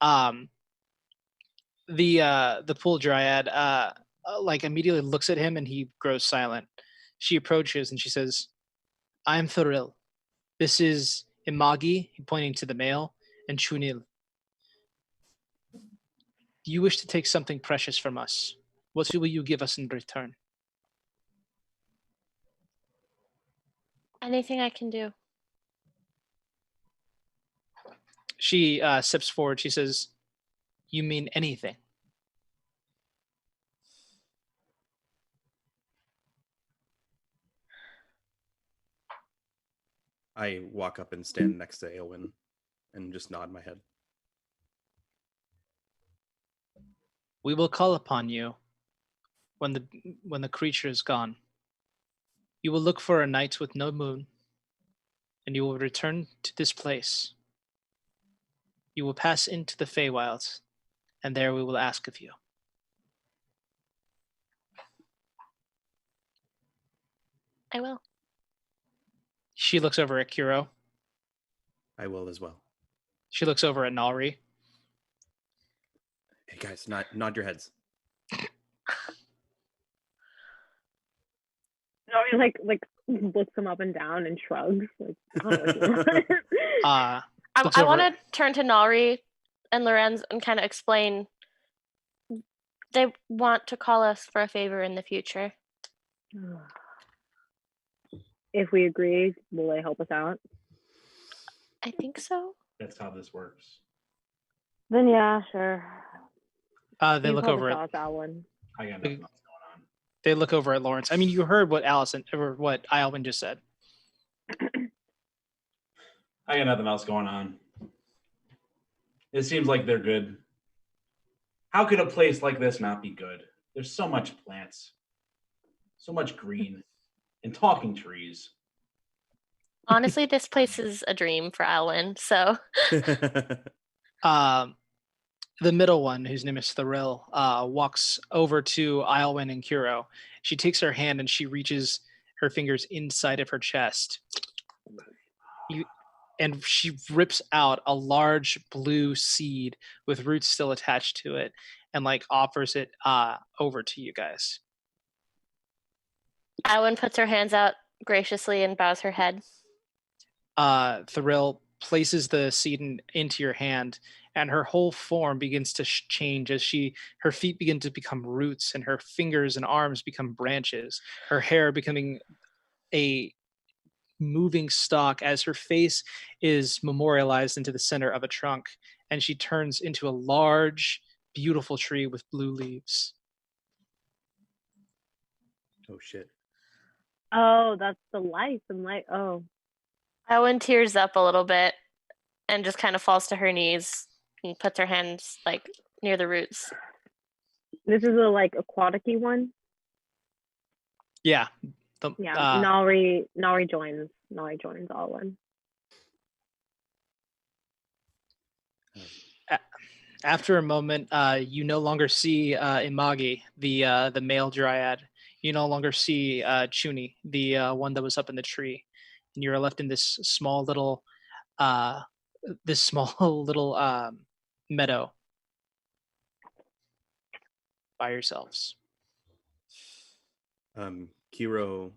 Um, the pool dryad like immediately looks at him and he grows silent. She approaches and she says, "I am Thoril. This is Imagi," pointing to the male, "and Chunil. You wish to take something precious from us. What will you give us in return?" Anything I can do. She steps forward. She says, "You mean anything?" I walk up and stand next to Aelwyn and just nod my head. "We will call upon you when the creature is gone. You will look for a night with no moon, and you will return to this place. You will pass into the Feywilds, and there we will ask of you." I will. She looks over at Kuro. I will as well. She looks over at Nalri. Hey guys, nod your heads. No, he like looks him up and down and shrugs. Like, I don't know what you want. I want to turn to Nalri and Lorenz and kind of explain. They want to call us for a favor in the future. If we agree, will they help us out? I think so. That's how this works. Then yeah, sure. They look over at Alan. I got nothing else going on. They look over at Lawrence. I mean, you heard what Ialvin just said. I got nothing else going on. It seems like they're good. How could a place like this not be good? There's so much plants, so much green, and talking trees. Honestly, this place is a dream for Alwyn, so. The middle one, whose name is Thoril, walks over to Ialwyn and Kuro. She takes her hand and she reaches her fingers inside of her chest. And she rips out a large blue seed with roots still attached to it and like offers it over to you guys. Alwyn puts her hands out graciously and bows her head. Thoril places the seed into your hand, and her whole form begins to change as her feet begin to become roots, and her fingers and arms become branches, her hair becoming a moving stalk as her face is memorialized into the center of a trunk, and she turns into a large, beautiful tree with blue leaves. Oh, shit. Oh, that's the life and light. Oh. Alwyn tears up a little bit and just kind of falls to her knees and puts her hands like near the roots. This is a like aquatic-y one? Yeah. Nalri joins Alwyn. After a moment, you no longer see Imagi, the male dryad. You no longer see Chuni, the one that was up in the tree, and you're left in this small little meadow by yourselves. Kiro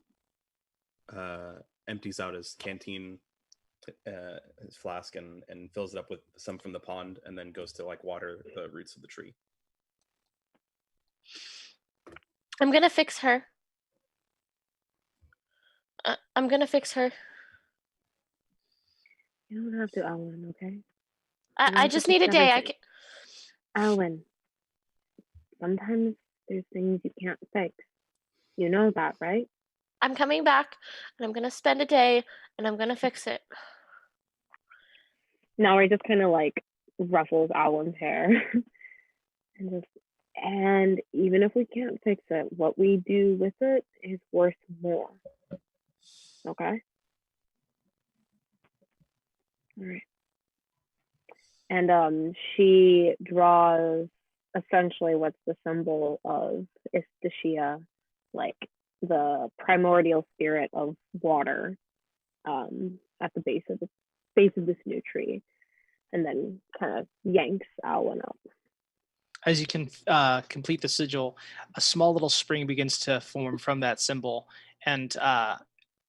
empties out his canteen, his flask, and fills it up with some from the pond, and then goes to like water the roots of the tree. I'm gonna fix her. You don't have to, Alwyn, okay? I just need a day. Alwyn, sometimes there's things you can't fix. You know that, right? I'm coming back, and I'm gonna spend a day, and I'm gonna fix it. Nalri just kind of like ruffles Alwyn's hair. and even if we can't fix it, what we do with it is worth more. Okay? All right. And she draws essentially what's the symbol of Istishia, like the primordial spirit of water, at the base of this new tree. and then kind of yanks Alwyn up. As you can complete the sigil, a small little spring begins to form from that symbol, and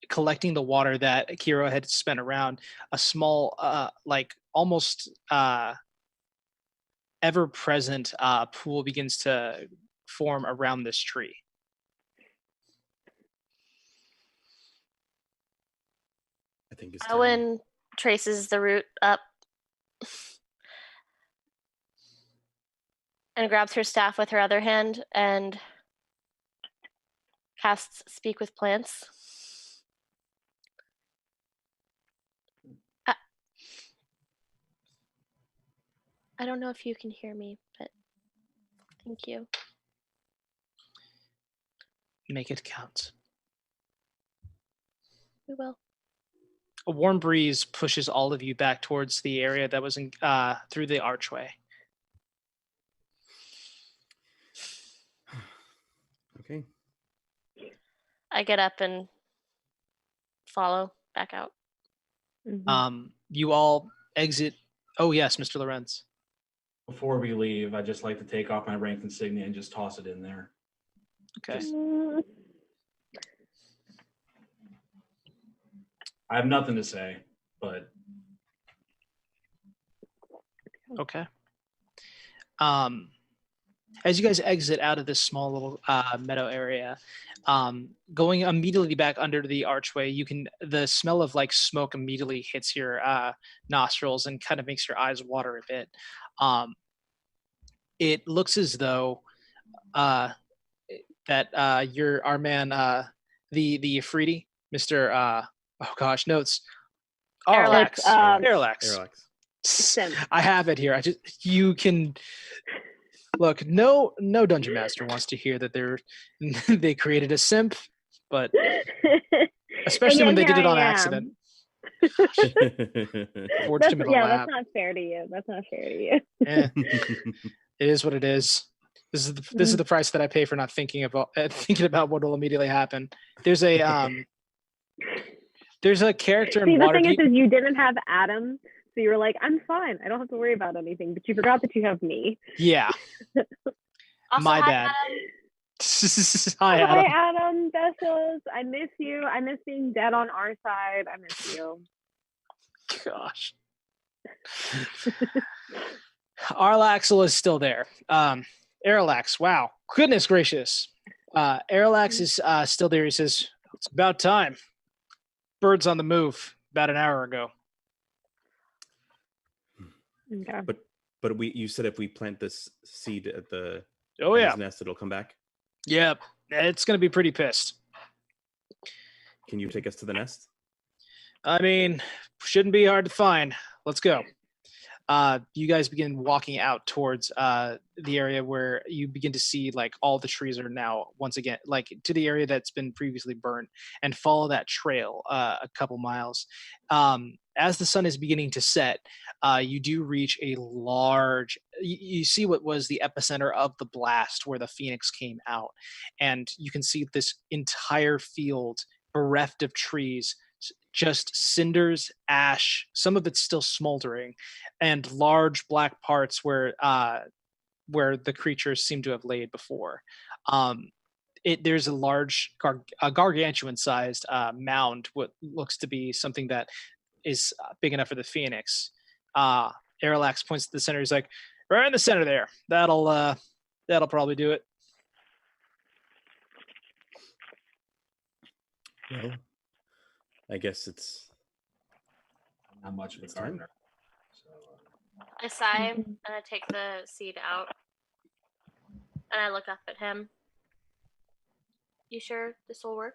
collecting the water that Kiro had spent around, a small, like almost ever-present pool begins to form around this tree. I think it's time. Alwyn traces the root up and grabs her staff with her other hand and casts Speak with Plants. I don't know if you can hear me, but thank you. Make it count. We will. A warm breeze pushes all of you back towards the area that was in, through the archway. Okay. I get up and follow back out. Mm-hmm. You all exit. Oh yes, Mr. Lorenz. Before we leave, I'd just like to take off my rank insignia and just toss it in there. Okay. Just- I have nothing to say, but Okay. As you guys exit out of this small little meadow area, going immediately back under the archway, the smell of like smoke immediately hits your nostrils and kind of makes your eyes water a bit. It looks as though that our man, the Ifriti, Mr. Oh gosh, notes. Parallax. Parallax. Simp. I have it here. You can look. No dungeon master wants to hear that they created a simp, but especially when they did it on accident. Forged him in a lab. That's not fair to you. That's not fair to you. It is what it is. This is the price that I pay for not thinking about what will immediately happen. There's a character in See, the Waterdeep. thing is you didn't have Adam, so you were like, I'm fine. I don't have to worry about anything. But you forgot that you have me. Yeah. Also, My hi, bad. Adam. Hi, Hi, Adam. Adam. Bessos. I miss you. I miss being dead on our side. I miss you. Gosh. Arlaxel is still there. Aralax, wow. Goodness gracious. Aralax is still there. He says, it's about time. Bird's on the move about an hour ago. Okay. But you said if we plant this seed at the his nest, it'll come back. Yep. It's going to be pretty pissed. Can you take us to the nest? I mean, shouldn't be hard to find. Let's go. You guys begin walking out towards the area where you begin to see like all the trees are now once again like to the area that's been previously burned, and follow that trail a couple miles. As the sun is beginning to set, you do reach a large. You see what was the epicenter of the blast where the phoenix came out, and you can see this entire field bereft of trees. Just cinders, ash, some of it's still smoldering, and large black parts where the creatures seem to have laid before. There's a large, gargantuan-sized mound, what looks to be something that is big enough for the phoenix. Aralax points to the center. He's like, right in the center there. That'll probably do it. Well, I guess it's not much of a It's time. gardener. So, I sigh and I take the seed out and I look up at him. You sure this will work?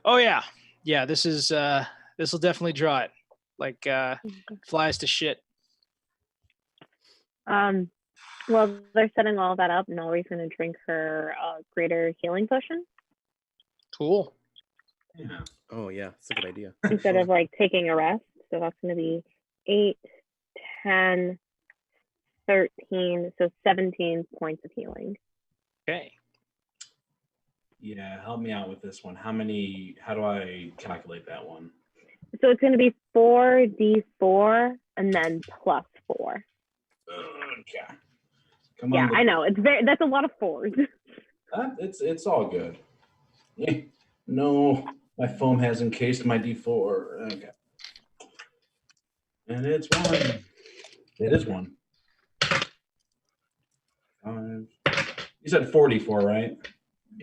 Oh yeah. This will definitely draw it like flies to shit. Well, they're setting all that up. Nolly's going to drink her greater healing potion Cool. yeah. Oh yeah, it's a good idea. instead of like taking a rest. So that's going to be 8, 10, 13, so 17 points of healing. Okay. Yeah, help me out with this one. How do I calculate that one? So it's going to be 4d4 and then plus 4. Okay. Come Yeah, on. I know. That's a lot of 4s. It's all good. No, my foam has encased my D4. Okay. And it's 1. It is 1. 5. You said 44, right?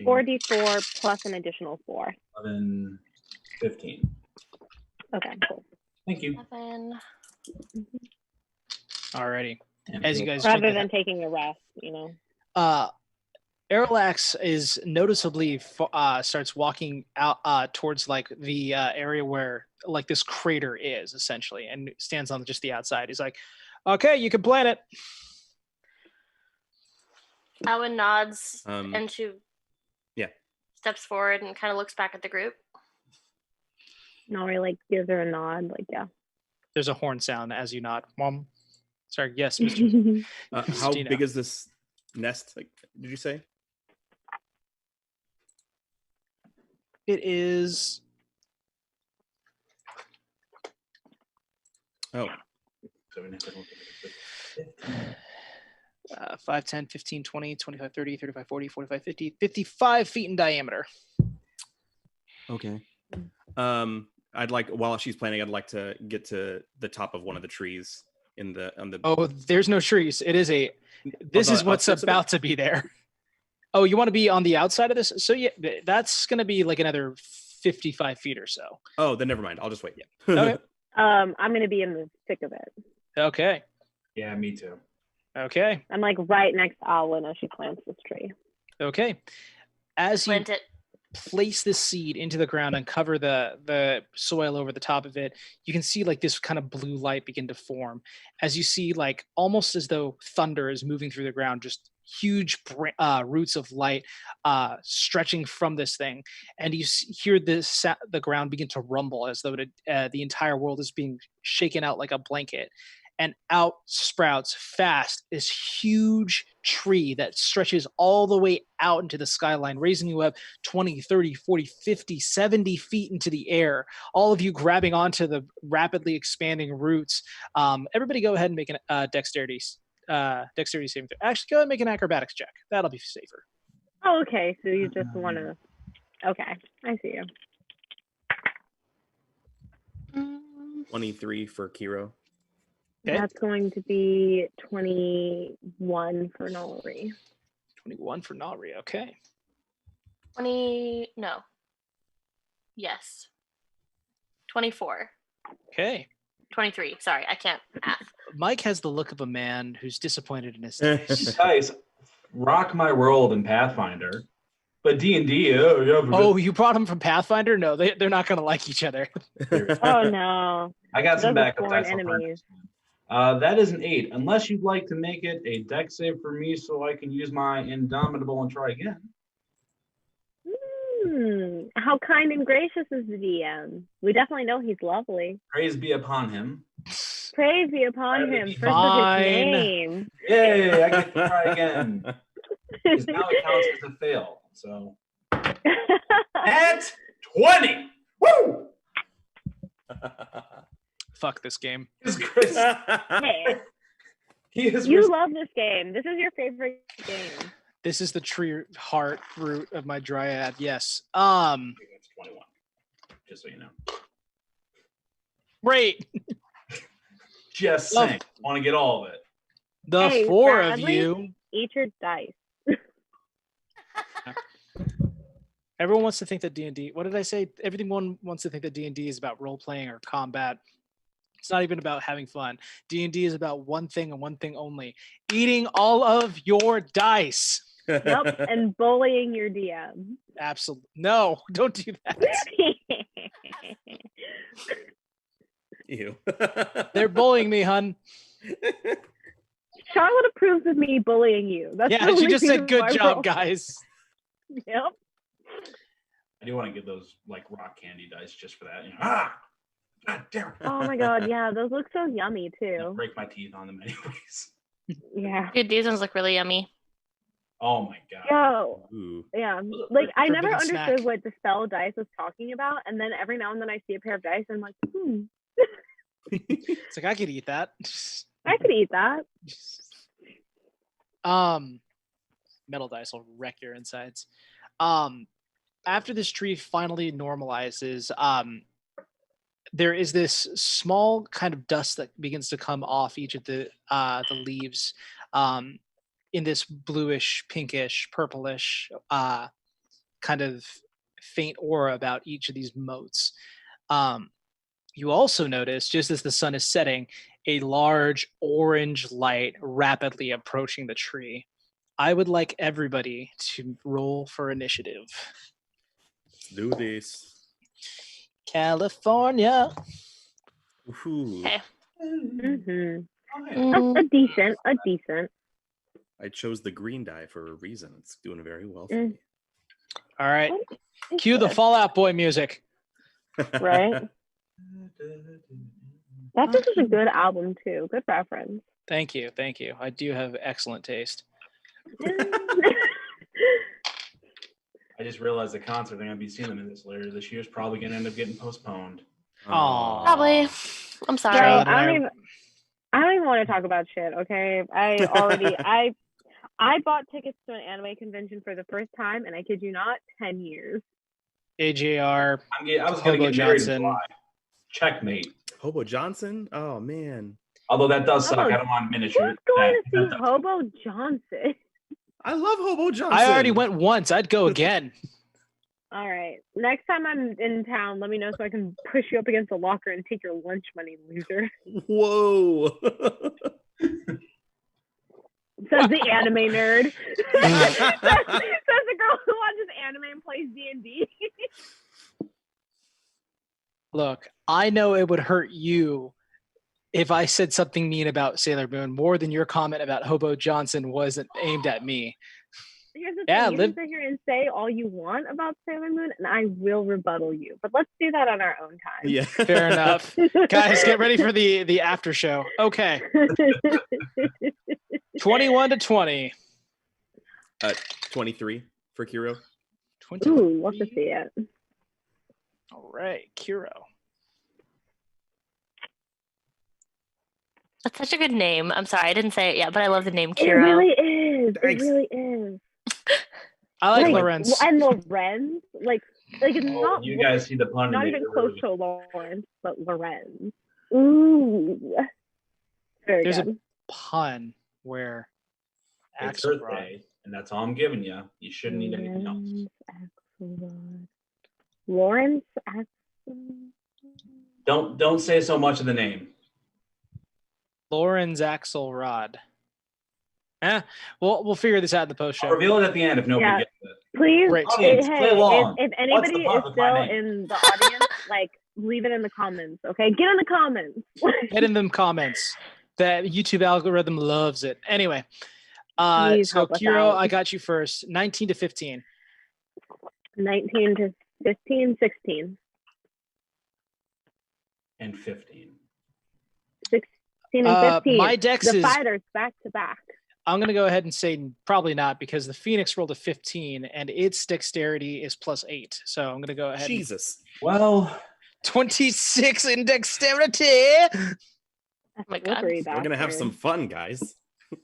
4d4 plus an additional 4. 11, 15. Okay, cool. Thank you. 7. Alrighty. And As you guys Rather than taking a rest, Arilax is noticeably starts walking out towards like the area where like this crater is essentially, and stands on just the outside. He's like, "Okay, you can plant it." Owen nods and she yeah, steps forward and kind of looks back at the group. Nori like gives her a nod, like yeah. There's a horn sound as you nod. Mom. Sorry, yes, Mr. How big is this nest? Like, did you say? It is. Oh. 5, 10, 15, 20, 25, 30, 35, 40, 45, 50, 55 feet in diameter. Okay. I'd like, while she's planning, I'd like to get to the top of one of the trees on the. Oh, there's no trees. It is this is what's about to be there. Oh, you want to be on the outside of this? So yeah, that's going to be like another 55 feet or so. Oh, then never mind. I'll just wait. Yeah. Okay. I'm going to be in the thick of it. Okay. Yeah, me too. Okay. I'm like right next to Alwyn as she plants this tree. Okay. As you Plant it. place this seed into the ground and cover the soil over the top of it, you can see like this kind of blue light begin to form as you see like almost as though thunder is moving through the ground, just huge roots of light stretching from this thing, and you hear the ground begin to rumble as though the entire world is being shaken out like a blanket. And out sprouts fast this huge tree that stretches all the way out into the skyline, raising you up 20, 30, 40, 50, 70 feet into the air, all of you grabbing onto the rapidly expanding roots. Everybody go ahead and make a dexterity saving throw. Actually, go ahead and make an acrobatics check. That'll be safer. Oh, okay. So you just want to... Okay, I see you. 23 for Kiro. Okay. That's going to be 21 for Nori. 21 for Nalri. Okay. 20. No. Yes. 24. Okay. 23. Sorry, I can't math. Mike has the look of a man who's disappointed in his dice. Guys, rock my world in Pathfinder, but D&D. Oh, you brought him from Pathfinder? No, they're not going to like each other. Oh no! I got some Those are backup foreign dice. enemies. That is an 8. Unless you'd like to make it a dex save for me so I can use my Indomitable and try again. How kind and gracious is the DM. We definitely know he's lovely. Praise be upon him. Praise be upon him. First Fine. of his name. Yay, I get to try again. Because now it counts as a fail. So at 20. Woo! Fuck this game. Hey, you love this game. This is your favorite game. This is the tree heart root of my dryad. Yes. That's 21. Just so you know. Great. Just saying. Want to get all of it. The Hey, four Bradley, of you. Eat your dice. Everyone wants to think that D&D. What did I say? Everyone wants to think that D&D is about role playing or combat. It's not even about having fun. D&D is about one thing and one thing only: eating all of your dice. Yep, and bullying your DM. Absolutely. No, don't do that. Ew. They're bullying me, hun. Charlotte approves of me bullying you. That's Yeah, the she only just said reason good why job, we're- guys. Yep. I do want to get those like rock candy dice just for that. God damn it. Oh my god, yeah, those look so yummy I too. break my teeth on them anyways. Yeah. Dude, these ones look really yummy. Oh my god. Yo, Ooh. yeah. Like I never Forbidden understood snack. what the spell dice was talking about, and then every now and then I see a pair of dice, and I'm like, It's like I could eat that. I could eat that. Metal dice will wreck your insides. After this tree finally normalizes, there is this small kind of dust that begins to come off each of the leaves, in this bluish, pinkish, purplish kind of faint aura about each of these motes. You also notice, just as the sun is setting, a large orange light rapidly approaching the tree. I would like everybody to roll for initiative. Let's do this. California. Ooh. Okay. A decent. I chose the green die for a reason. It's doing very well for me. All right. It's Cue the good, Fallout Boy music. right? That is a good album too. Good reference. Thank you. I do have excellent taste. I just realized the concert they're gonna be seeing them in this later this year is probably gonna end up getting postponed. Aw. Probably. I'm Bro, sorry. Charlotte I don't even want to talk about shit. Okay, I bought tickets to an anime convention for the first time, and I kid you not, 10 years. AJR. I was Hobo gonna get married in Johnson. July. Checkmate. Hobo Johnson? Oh man. Although that does suck. Oh, I don't want miniature. Who's going to that see Hobo Johnson? I love Hobo Johnson. I already went once. I'd go again. All right, next time I'm in town, let me know so I can push you up against the locker and take your lunch money, loser. Whoa. Says the anime nerd. Says the girl who watches anime and plays DnD. Look, I know it would hurt you if I said something mean about Sailor Moon more than your comment about Hobo Johnson wasn't aimed at me. Here's the Yeah, thing. You can sit here and say all you want about Sailor Moon, and I will rebuttal you. But let's do that on our own time. Yeah. Fair enough. Guys, get ready for the after show. Okay. 21-20. 23 for Kiro. 20. Ooh, love to see it. All right, Kiro. That's such a good name. I'm sorry, I didn't say it yet, but I love the name It Kiro. really is. Thanks. It really is. I like Lorenz. And Lorenz, like it's Oh, not. you guys see the pun? Not in even it, close really. to Lorenz, but Lorenz. Ooh, very There's good. a pun where It's Axel Earth Rod. Day, and that's all I'm giving you. You shouldn't need anything else. Lawrence Axelrod. Don't say so much of the name. Lorenz Axelrod. We'll figure this out in the post I'll show. reveal it at the end if nobody gets it. Please, Great. Audience, play along. If What's anybody the is pun with my still name? in the audience, like leave it in the comments. Okay, get in the comments. Get in them comments. That YouTube algorithm loves it. Anyway, Please so help us Kiro, out. I got you first. 19-15. 19 to 15, 16. And 15. 16 and 15. My dex the is. fighters back to back. I'm going to go ahead and say probably not because the Phoenix rolled a 15 and its dexterity is +8. So I'm going to go ahead. Jesus. Well, 26 in dexterity. Oh my God. Slippery We're gonna have some bastard. fun, guys.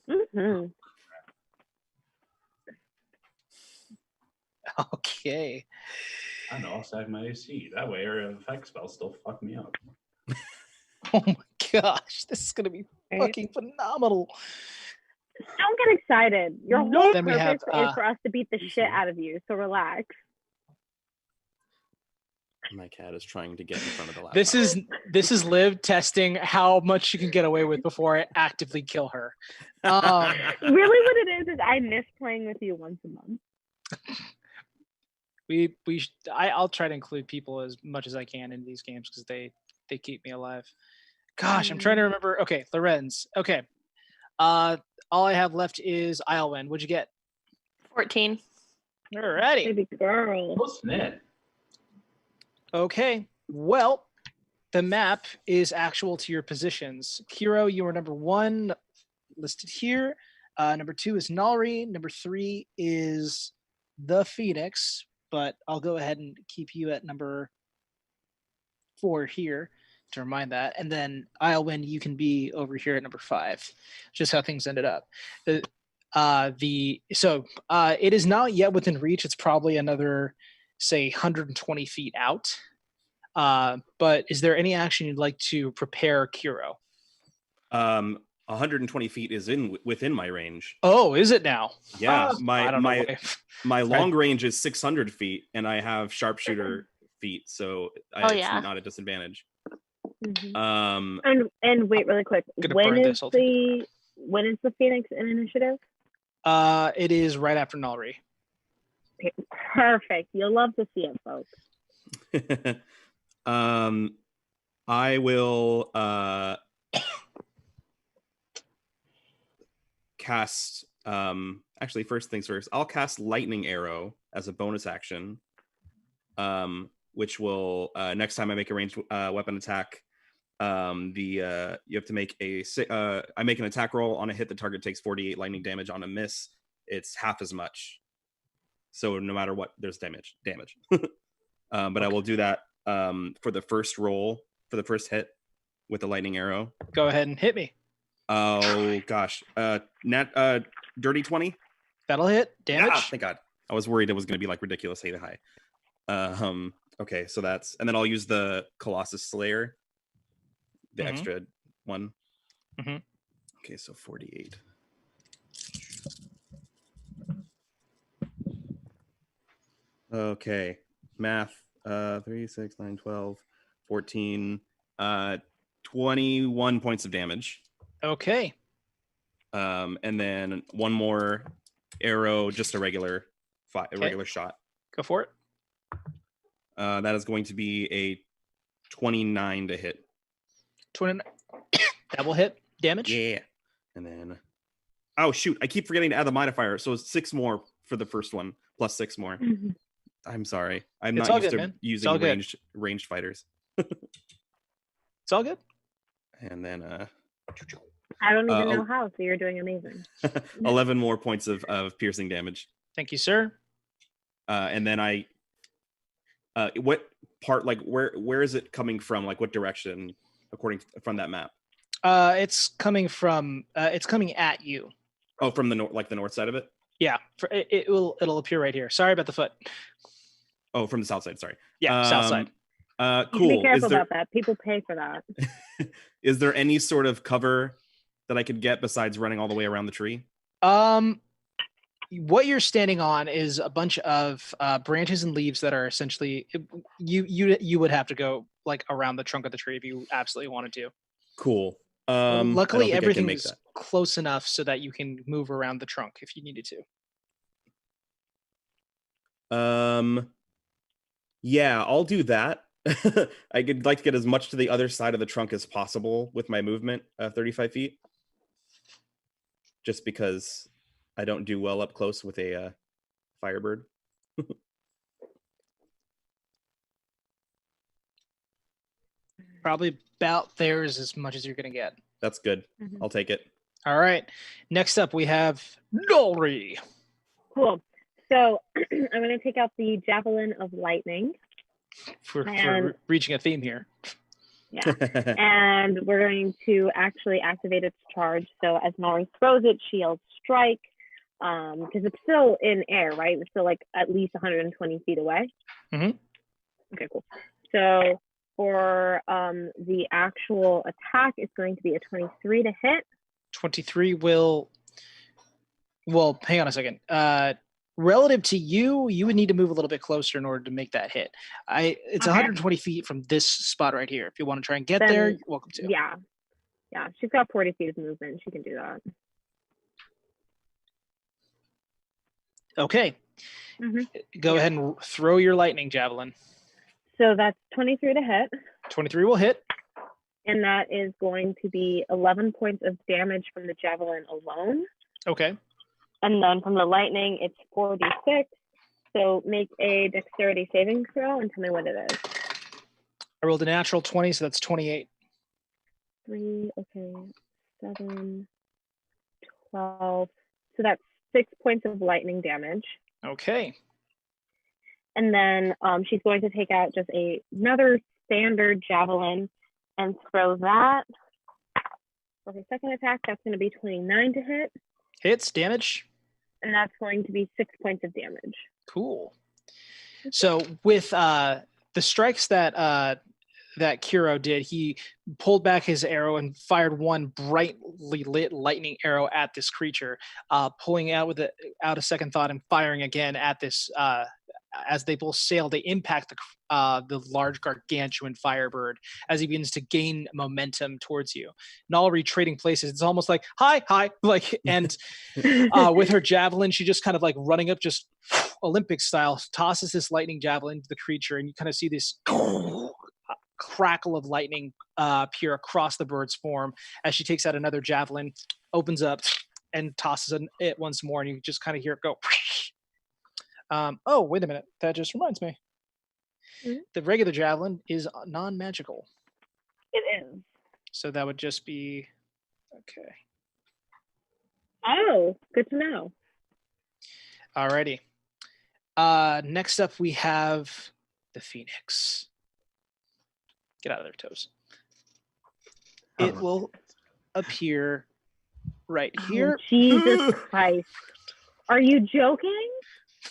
Mhm. Okay. I don't know. I'll sag my AC. That way, area of effect spells still fuck me up. Oh my gosh, this is going to be Right. fucking phenomenal. Don't get excited. Your whole Nope. Then we purpose have, is for us to beat the shit out of you. So relax. My cat is trying to get in front of the laptop. This is Liv testing how much she can get away with before I actively kill her. Really, what it is I miss playing with you once a month. I'll try to include people as much as I can in these games because they keep me alive. Gosh, I'm trying to remember. Okay, Lorenz. Okay. All I have left is Islewin. What'd you get? 14. Alrighty. Baby girl. Oh, snit. Okay. Well, the map is actual to your positions. Kiro, you are number 1 listed here. Number 2 is Nalri. Number 3 is the Phoenix, but I'll go ahead and keep you at number 4 here to remind that. And then Islewin, you can be over here at number 5. Just how things ended up. It is not yet within reach. It's probably another, say, 120 feet out. But is there any action you'd like to prepare Kiro? 120 feet is within my range. Oh, is it now? Yeah, my Right. long range is 600 feet, and I have sharpshooter feet, so it's not a disadvantage. Mm-hmm. And wait, really quick. When is the Phoenix in initiative? It is right after Nalri. Perfect. You'll love to see it, folks. I will cast actually, first things first, I'll cast Lightning Arrow as a bonus action, which will next time I make a ranged weapon attack, you have to make I make an attack roll. On a hit, the target takes 48 lightning damage. On a miss, it's half as much, so no matter what, there's damage. But okay. I will do that for the first roll, for the first hit with the lightning arrow. Go ahead and hit me. Oh gosh, dirty 20. That'll hit. Damage. Yeah, thank God. I was worried it was going to be like ridiculously high. Okay, so that's, and then I'll use the Colossus Slayer, the extra one. Okay, so 48. Okay, math. 3, 6, 9, 12, 14, 21 points of damage. Okay. And then one more arrow, just a regular shot. Go for it. That is going to be a 29 to hit. 29. That will hit. Damage. Yeah. And then, oh shoot, I keep forgetting to add the modifier. So it's 6 more for the first one, plus 6 more. Mm-hmm. I'm sorry. I'm it's not used good, to man. using ranged fighters. It's all good. And then I don't even know how, so you're doing amazing. 11 more points of piercing damage. Thank you, sir. And then what part, like where is it coming from? Like what direction from that map? It's coming at you. Oh, from the north side of it? Yeah, it'll appear right here. Sorry about the foot. Oh, from the south side, sorry. Yeah, south side. Cool. Be careful about that. People pay for that. Is there any sort of cover that I could get besides running all the way around the tree? What you're standing on is a bunch of branches and leaves that are essentially you would have to go like around the trunk of the tree if you absolutely wanted to. Cool. Luckily, everything is close enough so that you can move around the trunk if you needed to. Yeah, I'll do that. I'd like to get as much to the other side of the trunk as possible with my movement, 35 feet. Just because I don't do well up close with a Firebird. Probably about there is as much as you're going to get. That's good. I'll take it. All right. Next up, we have Nalri. Cool. So I'm going to take out the Javelin of Lightning. For reaching a theme here. Yeah. And we're going to actually activate its charge. So as Nalri throws it, she yells strike. Because it's still in air, right? It's still like at least 120 feet away. Mm-hmm. Okay, cool. So for the actual attack, it's going to be a 23 to hit. 23 will... Well, hang on a second. Relative to you, you would need to move a little bit closer in order to make that hit. It's 120 feet from this spot right here. If you want to try and get there, you're welcome to. Yeah. Yeah, she's got 40 feet of movement. She can do that. Okay. Go ahead and throw your lightning javelin. So that's 23 to hit. 23 will hit. And that is going to be 11 points of damage from the javelin alone. Okay. And then from the lightning, it's 4d6. So make a dexterity saving throw and tell me what it is. I rolled a natural 20, so that's 28. 3, okay, 7, 12, So that's 6 points of lightning damage. Okay. And then she's going to take out just another standard javelin and throw that. For her second attack, that's going to be 29 to hit. Hits, damage. And that's going to be 6 points of damage. Cool. So with the strikes that that Kiro did, he pulled back his arrow and fired one brightly lit lightning arrow at this creature, pulling out out a second thought and firing again at this. As they both sail, they impact the large gargantuan Firebird as he begins to gain momentum towards you. Nolari trading places. It's almost like hi, like, and with her javelin, she just kind of like running up, just Olympic style, tosses this lightning javelin to the creature, and you kind of see this crackle of lightning appear across the bird's form as she takes out another javelin, opens up, and tosses it once more, and you just kind of hear it go. Oh, wait a minute. That just reminds me. Mm-hmm. The regular javelin is non-magical. It is. So that would just be... Okay. Oh, good to know. Alrighty. Next up, we have the Phoenix. Get out of there, Toes. It will appear right here. Oh, Jesus Christ. Are you joking?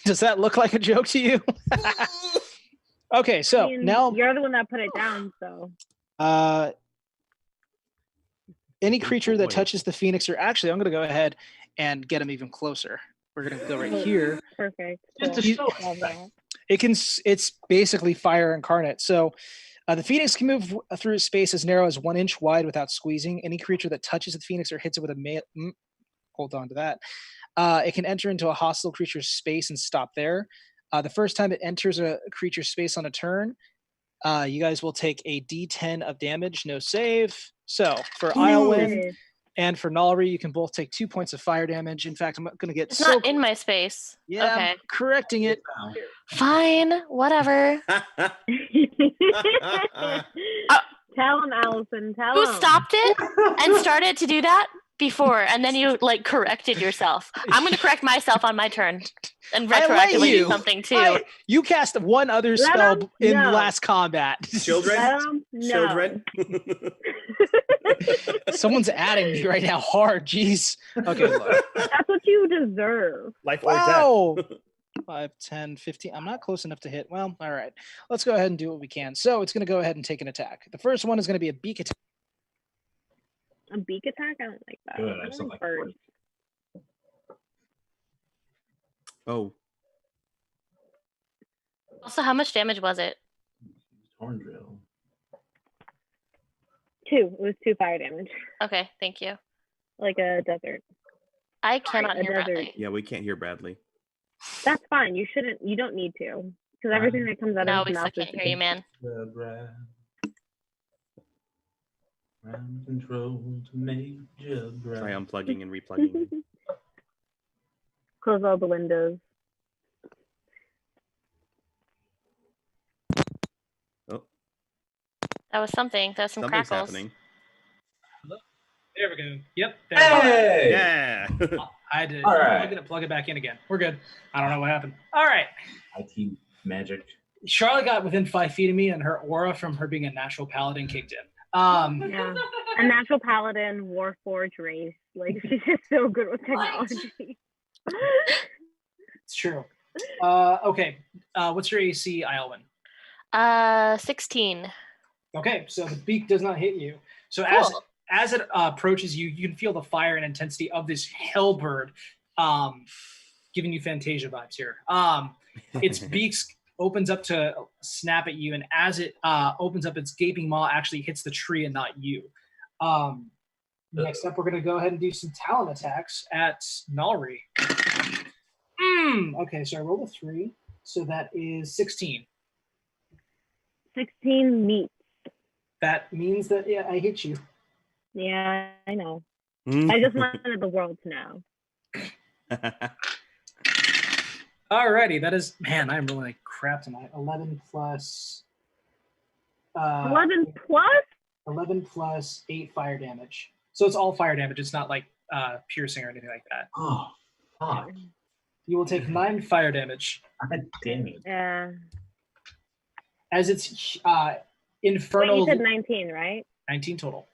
Does that look like a joke to you? Okay, so now you're the one that put it down, so any creature that touches the Phoenix, or actually I'm gonna go ahead and get him even closer. We're gonna go right here. Perfect. It's basically fire incarnate. So the Phoenix can move through space as narrow as 1 inch wide without squeezing. Any creature that touches the Phoenix or hits it with a hold on to that. It can enter into a hostile creature's space and stop there. The first time it enters a creature's space on a turn, you guys will take a D10 of damage, no save. So for Iowyn and for Nolari, you can both take 2 points of fire damage. In fact, I'm going to get it's not in my space. Yeah, okay. I'm correcting it. Fine, whatever. Tell him, Allison. Tell Who him. stopped it and started to do that before, and then you like corrected yourself. I'm going to correct myself on my turn and retroactively do something too. You cast one other spell in last combat. Children. Children. Someone's adding me right now hard. Jeez. Okay. Look. That's what you deserve. Life or death. 5, 10, 15. I'm not close enough to hit. Well, all right. Let's go ahead and do what we can. So it's going to go ahead and take an attack. The first one is going to be a beak attack. A beak attack? I don't like that. Good. I don't like birds. Oh. Also, how much damage was it? Horn drill. 2. It was 2 fire damage. Okay, thank you. Like a desert. I cannot hear Bradley. Yeah, we can't hear Bradley. That's fine. You shouldn't. You don't need to, because everything that comes out of his mouth is. No, I can't hear you, man. Control to Major Brad. Try unplugging and replugging. Close all the windows. Oh. That was something. That was some Something's crackles. happening. There we go. Yep. Hey! Yeah. I did. All right. I'm going to plug it back in again. We're good. I don't know what happened. All right. IT magic. Charlotte got within 5 feet of me, and her aura from her being a natural paladin kicked in. Yeah. A natural paladin, warforged race. Like, she's just so good with technology. It's true. Okay. What's your AC, Iowyn? 16. Okay, so the beak does not hit you. So Cool. as it approaches you, you can feel the fire and intensity of this hellbird, giving you Fantasia vibes here. Its beak opens up to snap at you, and as it opens up, its gaping maw actually hits the tree and not you. Next up, we're going to go ahead and do some talent attacks at Nolari. Okay, so I rolled a 3, so that is 16. 16 meets. That means that I hit you. Yeah, I know. I just wanted the world to know. Alrighty, that is, man, I'm really like crap tonight. 11 plus 11 plus? 11 plus 8 fire damage. So it's all fire damage. It's not like piercing or anything like that. Oh, Fuck. You will take 9 fire damage. God damn it. Yeah. As it's Wait, infernal. you said 19, right? 19 total.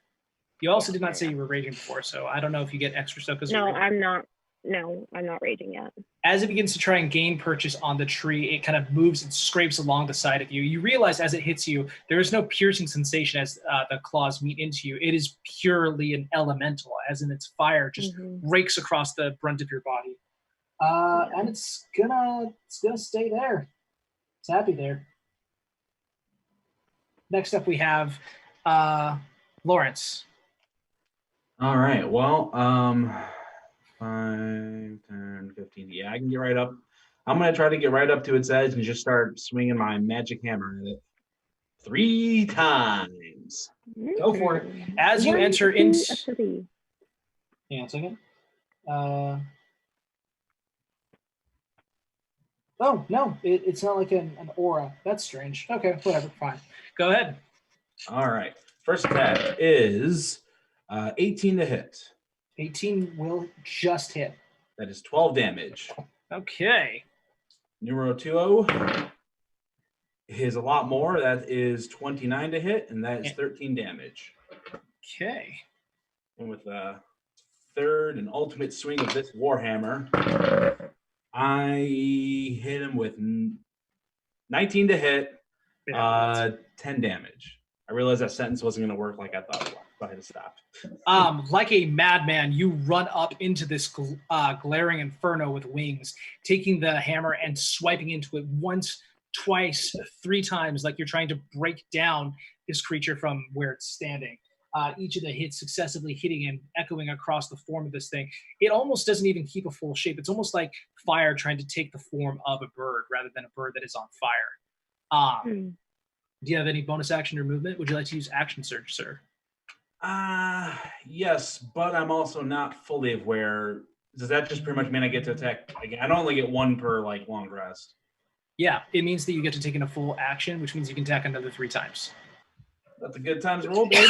You also did not say yeah. you were raging before, so I don't know if you get extra stuff because No, I'm not. No, I'm not raging yet. As it begins to try and gain purchase on the tree, it kind of moves and scrapes along the side of you. You realize as it hits you, there is no piercing sensation as the claws meet into you. It is purely an elemental, as in its fire just rakes across the brunt of your body. And it's gonna stay there. It's happy there. Next up we have Lawrence. All right. Well, 5, 10, 15. Yeah, I can get right up. I'm going to try to get right up to its edge and just start swinging my magic hammer at it 3 times. Go for it. As you enter into... Hang on a second. Oh, no. It's not like an aura. That's strange. Okay, whatever. Fine. Go ahead. All right. First attack is 18 to hit. 18 will just hit. That is 12 damage. Okay. Numero 2 is a lot more. That is 29 to hit, and that is 13 damage. Okay. And with the third and ultimate swing of this Warhammer, I hit him with 19 to hit, 10 damage. I realized that sentence wasn't going to work like I thought it was. So I had to stop. Like a madman, you run up into this glaring inferno with wings, taking the hammer and swiping into it once, twice, 3 times, like you're trying to break down this creature from where it's standing. Each of the hits successively hitting and echoing across the form of this thing. It almost doesn't even keep a full shape. It's almost like fire trying to take the form of a bird rather than a bird that is on fire. Do you have any bonus action or movement? Would you like to use action surge, sir? Yes, but I'm also not fully aware. Does that just pretty much mean I get to attack again? I don't only get 1 per long rest. Yeah, it means that you get to take in a full action, which means you can attack another 3 times. That's a good times roll, baby.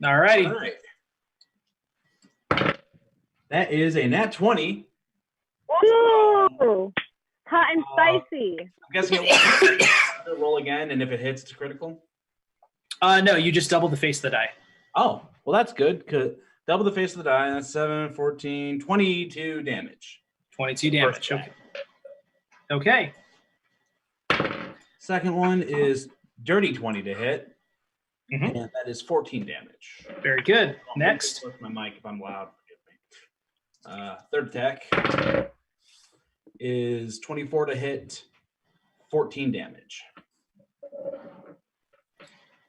All righty. All right. That is a nat 20. Ooh, hot and spicy. I'm guessing it will roll again, and if it hits, it's critical. No, you just double the face of the die. Oh, well, that's good, because double the face of the die, that's 7, 14, 22 damage. 22 damage, okay. Second one is dirty 20 to hit, and that is 14 damage. Very good. Next. With my mic if I'm loud, forgive me. Third attack is 24 to hit, 14 damage.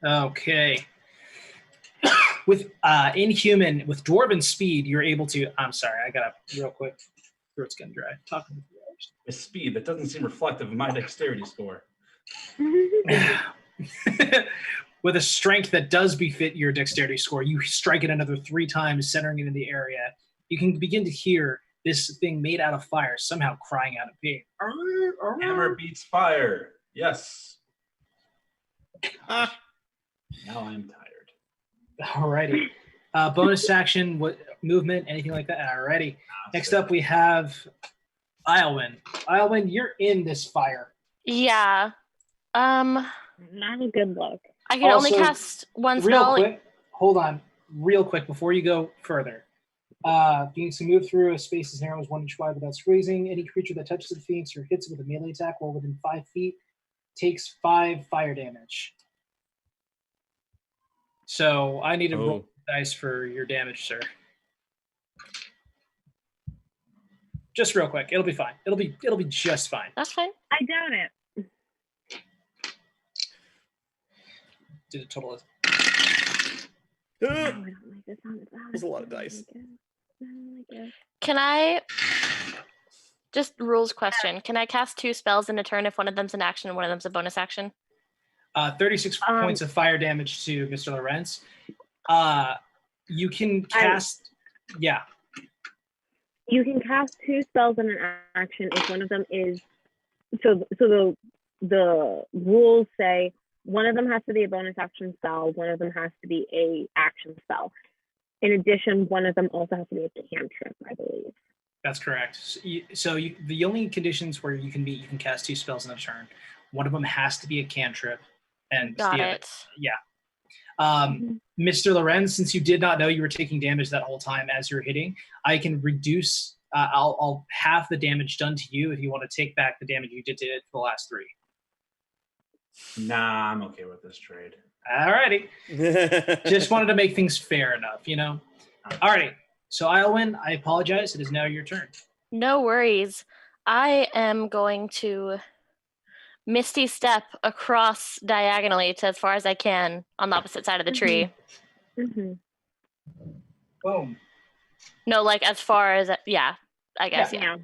Okay. With Inhuman, with Dwarven speed, you're able to... I'm sorry, I got to real quick. Throat's getting dry. Talking with you. With speed, that doesn't seem reflective of my dexterity score. With a strength that does befit your dexterity score, you strike it another 3 times, centering it in the area. You can begin to hear this thing made out of fire somehow crying out in pain. Hammer beats fire. Yes. Now I'm tired. Alrighty. Bonus action, what movement, anything like that? Alrighty. Next up, we have Iowyn. Iowyn, you're in this fire. Yeah. Not a good look. I can only cast 1 spell. Real quick, hold on. Real quick, before you go further. Phoenix can move through a space as narrow as 1 inch wide without squeezing. Any creature that touches the Phoenix or hits it with a melee attack while within 5 feet takes 5 fire damage. So I need to roll dice for your damage, sir. Just real quick. It'll be fine. It'll be just fine. That's fine. I doubt it. Did a total of... I don't like this sound. There's a lot of dice. Can I... Just rules question. Can I cast 2 spells in a turn if one of them's an action and one of them's a bonus action? 36 points of fire damage to Mr. Lorenz. You can cast... Yeah. You can cast 2 spells in an action if one of them is... So the rules say one of them has to be a bonus action spell, one of them has to be a action spell. In addition, one of them also has to be a cantrip, I believe. That's correct. The only conditions where you can cast 2 spells in a turn. One of them has to be a cantrip, and Got it. Mr. Lorenz, since you did not know you were taking damage that whole time as you're hitting, I can reduce. I'll halve the damage done to you if you want to take back the damage you did to it for the last 3. Nah, I'm okay with this trade. Alrighty. Just wanted to make things fair enough, you know? Alrighty. So Iowyn, I apologize. It is now your turn. No worries. I am going to Misty Step across diagonally to as far as I can on the opposite side of the tree. Boom. No, like as far as, I guess, yeah.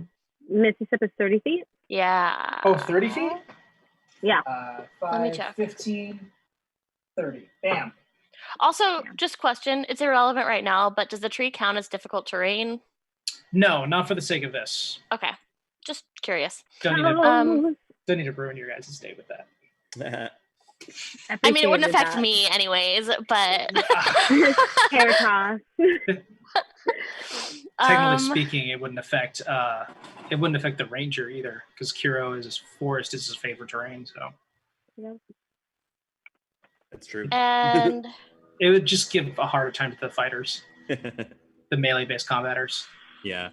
Misty Step is 30 feet? Yeah. Oh, 30 feet? Yeah. 5, Let me check. 15, 30. Bam. Also, just question, it's irrelevant right now, but does the tree count as difficult terrain? No, not for the sake of this. Okay. Just curious. Don't need to ruin your guys' day with that. I mean, it wouldn't affect me anyways, but... Hair toss. Technically speaking, it wouldn't affect the ranger either, because Forrest is his favorite terrain, so... Yep. That's true. And... It would just give a harder time to the fighters. The melee-based combaters. Yeah.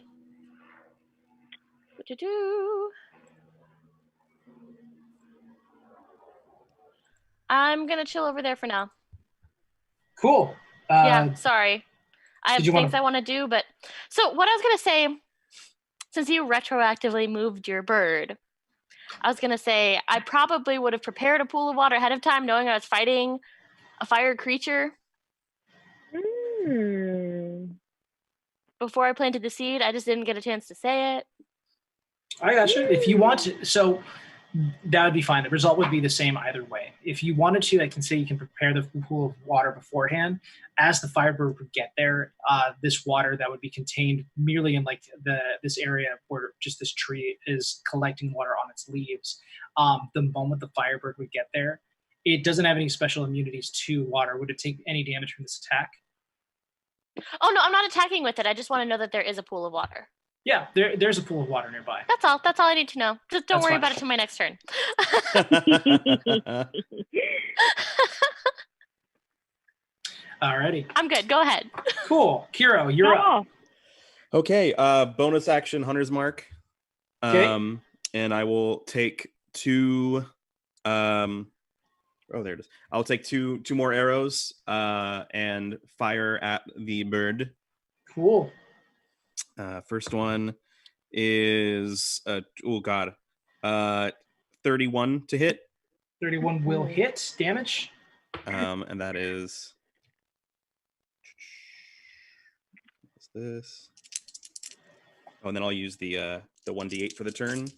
I'm gonna chill over there for now. Cool. Sorry. I have things I want to do, but... So what I was gonna say, since you retroactively moved your bird, I was gonna say I probably would have prepared a pool of water ahead of time, knowing I was fighting a fire creature. Before I planted the seed, I just didn't get a chance to say it. I gotcha. If you want to, so that would be fine. The result would be the same either way. If you wanted to, I can say you can prepare the pool of water beforehand. As the Firebird would get there, this water that would be contained merely in like this area where just this tree is collecting water on its leaves. The moment the Firebird would get there, it doesn't have any special immunities to water. Would it take any damage from this attack? Oh no, I'm not attacking with it. I just want to know that there is a pool of water. Yeah, there's a pool of water nearby. That's all. That's all I need to know. Just don't worry about it till my next turn. Alrighty. I'm good. Go ahead. Cool. Kiro, you're up. Okay, bonus action Hunter's Mark. Okay. And I will take 2 oh, there it is. I'll take two more arrows and fire at the bird. Cool. First one is 31 to hit. 31 will hit. Damage. And that is what's this? Oh, and then I'll use the 1d8 for the turn.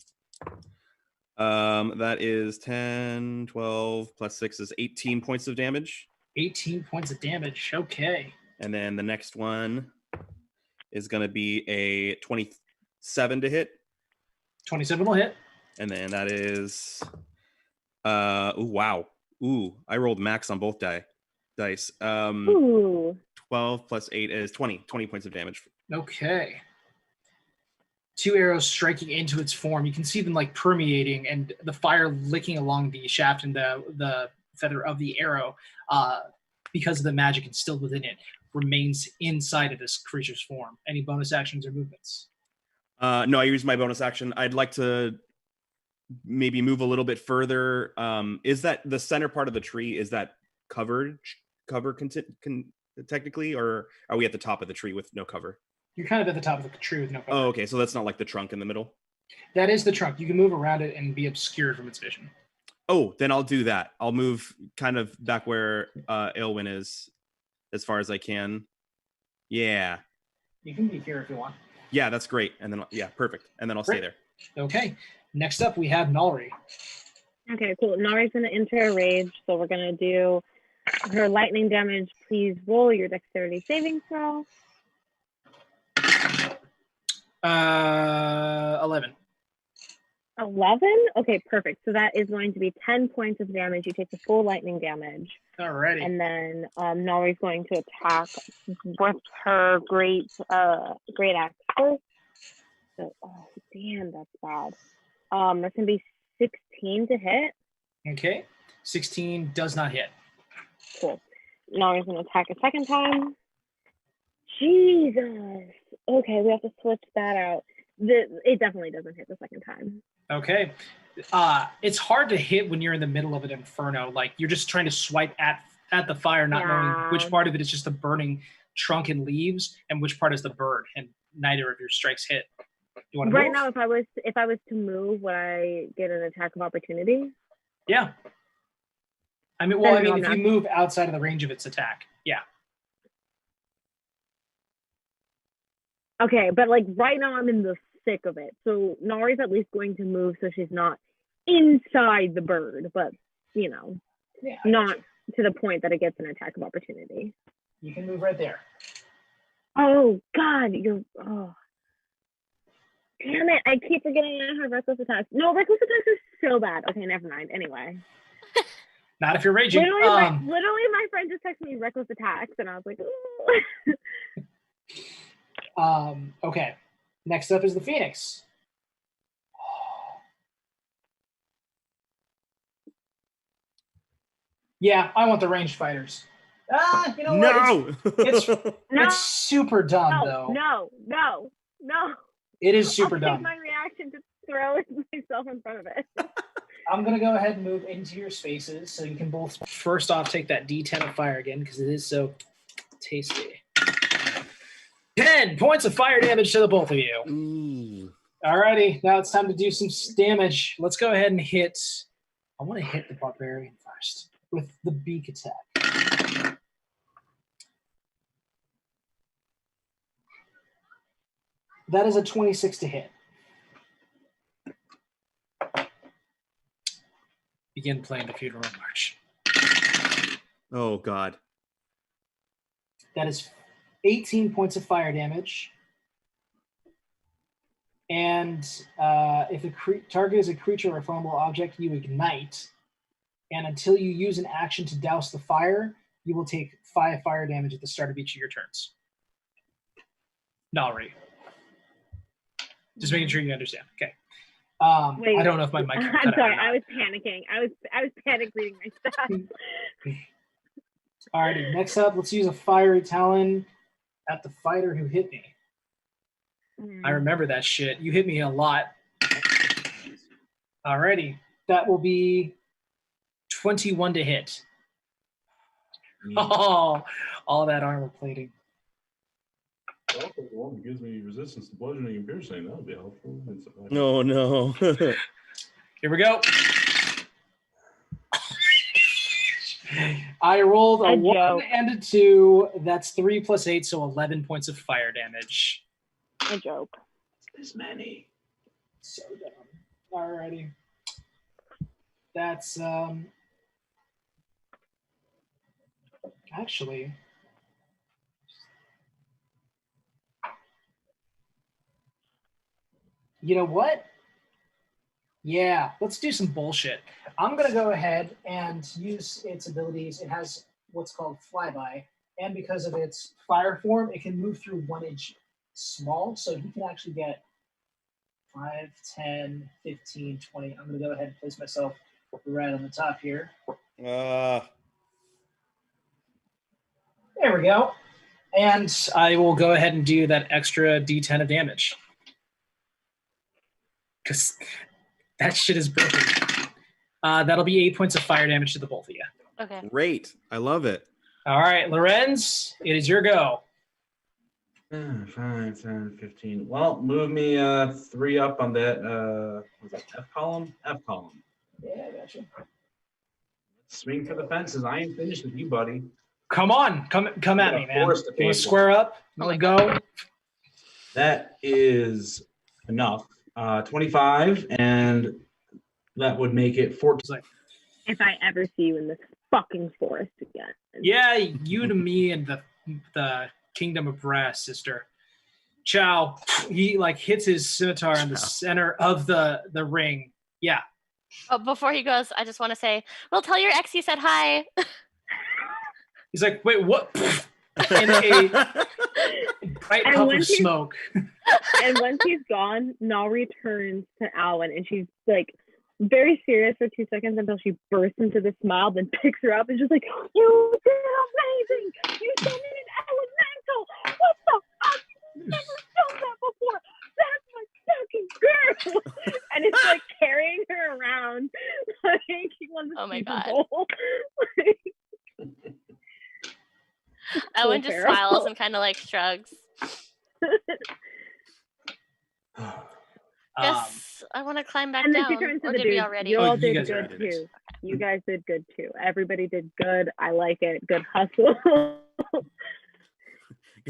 That is 10, 12 plus 6 is 18 points of damage. 18 points of damage. Okay. And then the next one is going to be a 27 to hit. 27 will hit. And then that is wow. I rolled max on both dice. 12 plus 8 is 20 points of damage. Okay. 2 arrows striking into its form. You can see them like permeating and the fire licking along the shaft and the feather of the arrow because of the magic instilled within it remains inside of this creature's form. Any bonus actions or movements? No, I used my bonus action. I'd like to maybe move a little bit further. Is that the center part of the tree? Is that cover technically, or are we at the top of the tree with no cover? You're kind of at the top of the tree with no cover. Oh, okay. So that's not like the trunk in the middle? That is the trunk. You can move around it and be obscured from its vision. Oh, then I'll do that. I'll move kind of back where Aylwin is as far as I can. Yeah. You can be here if you want. Yeah, that's great. And then, yeah, perfect. And then I'll stay there. Okay. Next up, we have Nalri. Okay, cool. Nalri's going to enter a rage, so we're going to do her lightning damage. Please roll your dexterity saving throw. 11. 11? Okay, perfect. So that is going to be 10 points of damage. You take the full lightning damage. Alrighty. And then Nalri's going to attack with her great axe first. So, oh, damn, that's bad. That's going to be 16 to hit. Okay. 16 does not hit. Cool. Now he's going to attack a second time. Jesus. Okay, we have to switch that out. It definitely doesn't hit the second time. Okay. It's hard to hit when you're in the middle of an inferno. Like, you're just trying to swipe at the fire, not knowing which part of it is just the burning trunk and leaves and which part is the bird, and neither of your strikes hit. You want to right move? Now, if I was to move, would I get an attack of opportunity? Yeah. I mean, if you move outside of the range of its attack, yeah. Okay, but like right now I'm in the thick of it. So Nari's at least going to move so she's not inside the bird, but not to the point that it gets an attack of opportunity. You can move right there. Oh God, damn it! I keep forgetting I have reckless attacks. No, reckless attacks is so bad. Okay, never mind. Anyway. Not if you're raging. Literally, my friend just texted me reckless attacks, and I was like, ooh. Okay. Next up is the Phoenix. Yeah, I want the ranged fighters. You know what? It's super dumb, though. No. It is super dumb. I'll take my reaction to throw myself in front of it. I'm going to go ahead and move into your spaces so you can both first off take that D10 of fire again because it is so tasty. 10 points of fire damage to the both of you. Ooh. Alrighty, now it's time to do some damage. Let's go ahead and hit. I want to hit the barbarian first with the beak attack. That is a 26 to hit. Begin playing the funeral march. Oh, God. That is 18 points of fire damage. And if the target is a creature or a flammable object, you ignite. And until you use an action to douse the fire, you will take 5 fire damage at the start of each of your turns. Nalri. Just making sure you understand. Okay. Wait, I don't know if my mic. I'm sorry. I was panicking. I was panic reading my stuff. Alrighty. Next up, let's use a fiery talon at the fighter who hit me. I remember that shit. You hit me a lot. Alrighty. That will be 21 to hit. Oh, all that armor plating. It gives me resistance to bludgeoning and piercing. That would be helpful. No. Here we go. I rolled a 1 and a 2. That's 3 plus 8, so 11 points of fire damage. A joke. This many. So dumb. Alrighty. That's actually. You know what? Yeah, let's do some bullshit. I'm going to go ahead and use its abilities. It has what's called flyby, and because of its fire form, it can move through 1 inch small, so he can actually get 5, 10, 15, 20. I'm going to go ahead and place myself right on the top here. There we go. And I will go ahead and do that extra D10 of damage. Because that shit is broken. That'll be 8 points of fire damage to the both of you. Okay. Great. I love it. All right, Lorenz, it is your go. 5, 10, 15. Well, move me 3 up on that. Was that F column? F column. Yeah, I got you. Swing for the fences. I ain't finished with you, buddy. Come on. Come at me, man. You want to square up? Go. That is enough. 25, and that would make it 14. If I ever see you in this fucking forest again. Yeah, you to me and the Kingdom of Brass, sister. Ciao. He hits his scimitar in the center of the ring. Yeah. Oh, before he goes, I just want to say, well, tell your ex you said hi. He's like, wait, what? In a Bright puff of smoke. And once he's gone, Nari turns to Alwyn and she's like very serious for 2 seconds until she bursts into the smile, then picks her up and just like, you did amazing! You did an elemental! What the fuck? You've never done that before! That's my fucking girl! And it's like carrying her around like he won the Super Bowl. Owen just smiles and kind of like shrugs. Guess I want to climb back down. Or did we already? You all did good too. You guys did good too. Everybody did good. I like it. Good hustle.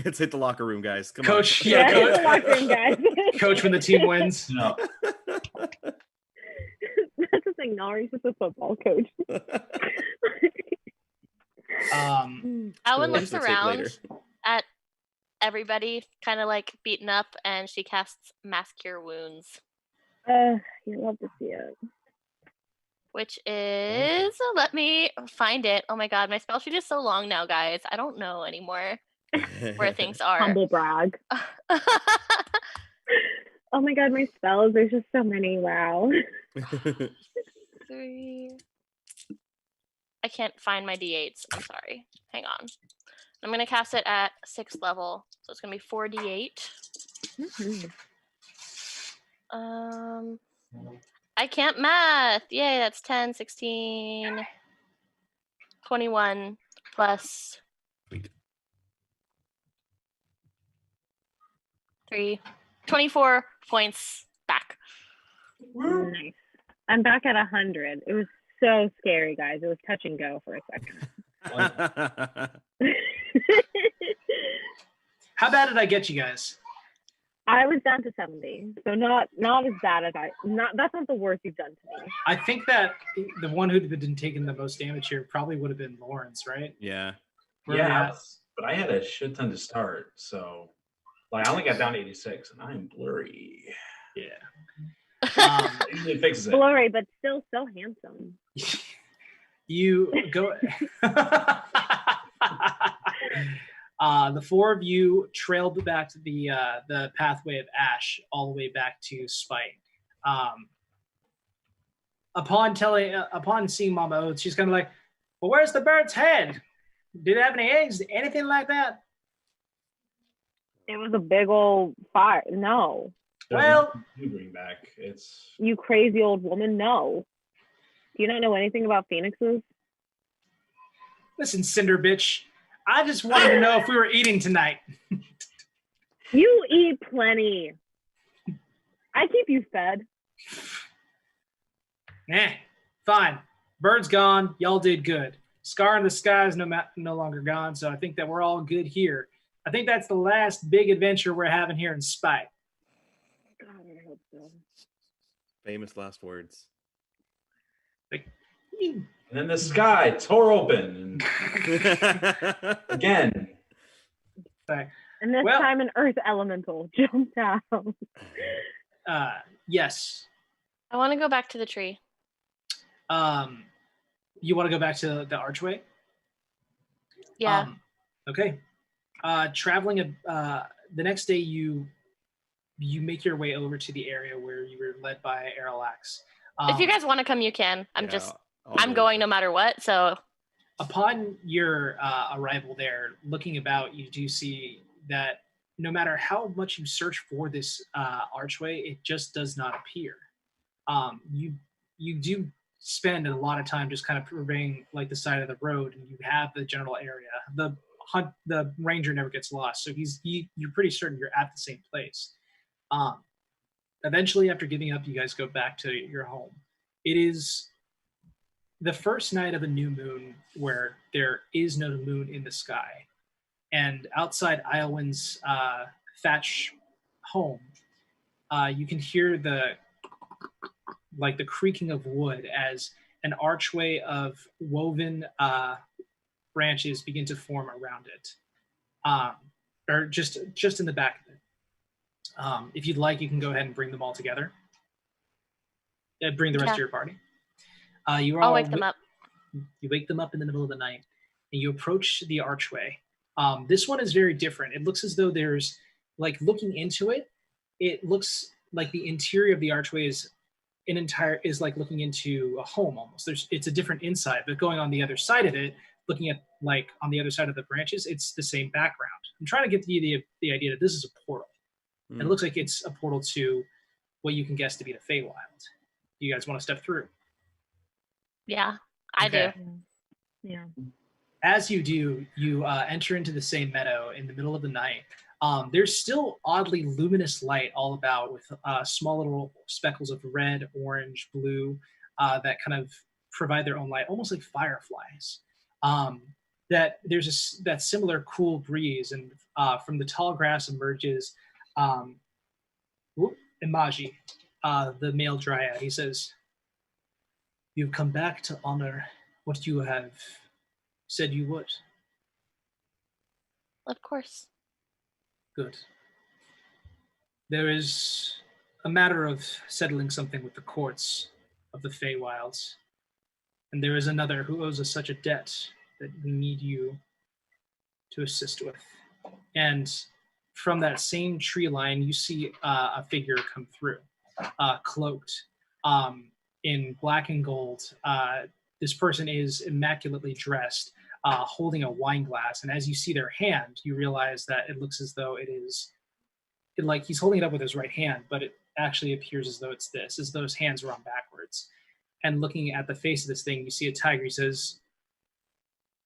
Let's hit the locker room, guys. Come Coach, on. yeah, Coach. The locker room, guys. Coach, when the team wins. No. That's the thing. Nari's just a football coach. Alan looks around at everybody, kind of like beaten up, and she casts Mass Cure Wounds. You love to see it. Which is, let me find it. Oh my god, my spell sheet is so long now, guys. I don't know anymore where things are. Humble brag. Oh my god, my spells. There's just so many. Wow. 3. I can't find my d8s. I'm sorry. Hang on. I'm going to cast it at 6th level. So it's going to be 4d8. I can't math. Yay, that's 10, 16, 21 plus 3. 24 points back. Nice. I'm back at 100. It was so scary, guys. It was touch and go for a second. How bad did I get you guys? I was down to 70, so not as bad as that's not the worst you've done to me. I think that the one who had been taking the most damage here probably would have been Lawrence, right? Yeah. Yeah, but I had a shit ton to start, so like I only got down to 86, and I'm blurry. Yeah. It fixes it. Blurry, but still so handsome. You go. The four of you trailed back to the pathway of ash, all the way back to Spite. Upon seeing Mama Oates, she's kind of like, "Well, where's the bird's head? Did it have any eggs? Anything like that?" It was a big old fire. No. Well, you bring back. It's you crazy old woman. No. Do you not know anything about phoenixes? Listen, Cinder bitch. I just wanted to know if we were eating tonight. You eat plenty. I keep you fed. Fine. Bird's gone. Y'all did good. Scar in the sky is no longer gone, so I think that we're all good here. I think that's the last big adventure we're having here in Spite. God, I hope so. Famous last words. And then the sky tore open. And again. And this time an earth elemental jumped out. Yes. I want to go back to the tree. You want to go back to the archway? Yeah. Okay. Traveling the next day, you make your way over to the area where you were led by Aralax. If you guys want to come, you can. I'm going no matter what. So, upon your arrival there, looking about, you do see that no matter how much you search for this archway, it just does not appear. You do spend a lot of time just kind of surveying like the side of the road, and you have the general area. The ranger never gets lost, so you're pretty certain you're at the same place. Eventually, after giving up, you guys go back to your home. It is the first night of a new moon where there is no moon in the sky. And outside Iowin's thatch home, you can hear the creaking of wood as an archway of woven branches begin to form around it, or just in the back of it. If you'd like, you can go ahead and bring them all together. Bring the rest of your party. I'll wake them up. You wake them up in the middle of the night, and you approach the archway. This one is very different. It looks as though there's, like, looking into it, it looks like the interior of the archway is like looking into a home almost. It's a different inside, but going on the other side of it, looking at like on the other side of the branches, it's the same background. I'm trying to get the idea that this is a portal. And it looks like it's a portal to what you can guess to be the Feywild. Do you guys want to step through? Yeah, I do. Yeah. As you do, you enter into the same meadow in the middle of the night. There's still oddly luminous light all about, with small little speckles of red, orange, blue that kind of provide their own light, almost like fireflies. That there's that similar cool breeze, and from the tall grass emerges Imaji, the male dryad. He says, "You've come back to honor what you have said you would." Of course. Good. There is a matter of settling something with the courts of the Feywilds, and there is another who owes us such a debt that we need you to assist with. And from that same tree line, you see a figure come through, cloaked in black and gold. This person is immaculately dressed, holding a wine glass, and as you see their hand, you realize that it looks as though like he's holding it up with his right hand, but it actually appears as though it's this, as though his hands are on backwards. And looking at the face of this thing, you see a tiger. He says,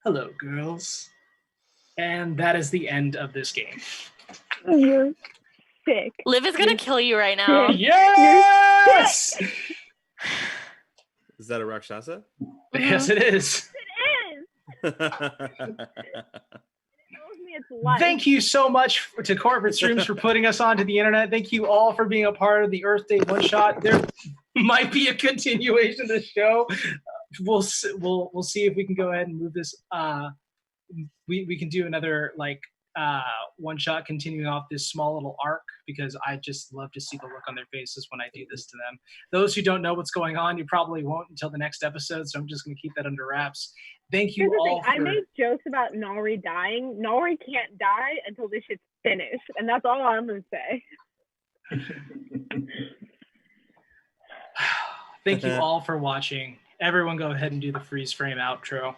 "Hello, girls." And that is the end of this game. You're sick. Liv is gonna kill you right now. Yes! Is that a Rakshasa? Yes, it is. It is. Thank you so much to Corporate Streams for putting us onto the internet. Thank you all for being a part of the Earth Day one shot. There might be a continuation of the show. We'll see if we can go ahead and move this. We can do another one shot continuing off this small little arc, because I just love to see the look on their faces when I do this to them. Those who don't know what's going on, you probably won't until the next episode, so I'm just going to keep that under wraps. Thank you all. I made jokes about Nori dying. Nori can't die until this shit's finished, and that's all I'm going to say. Thank you all for watching. Everyone go ahead and do the freeze frame outro.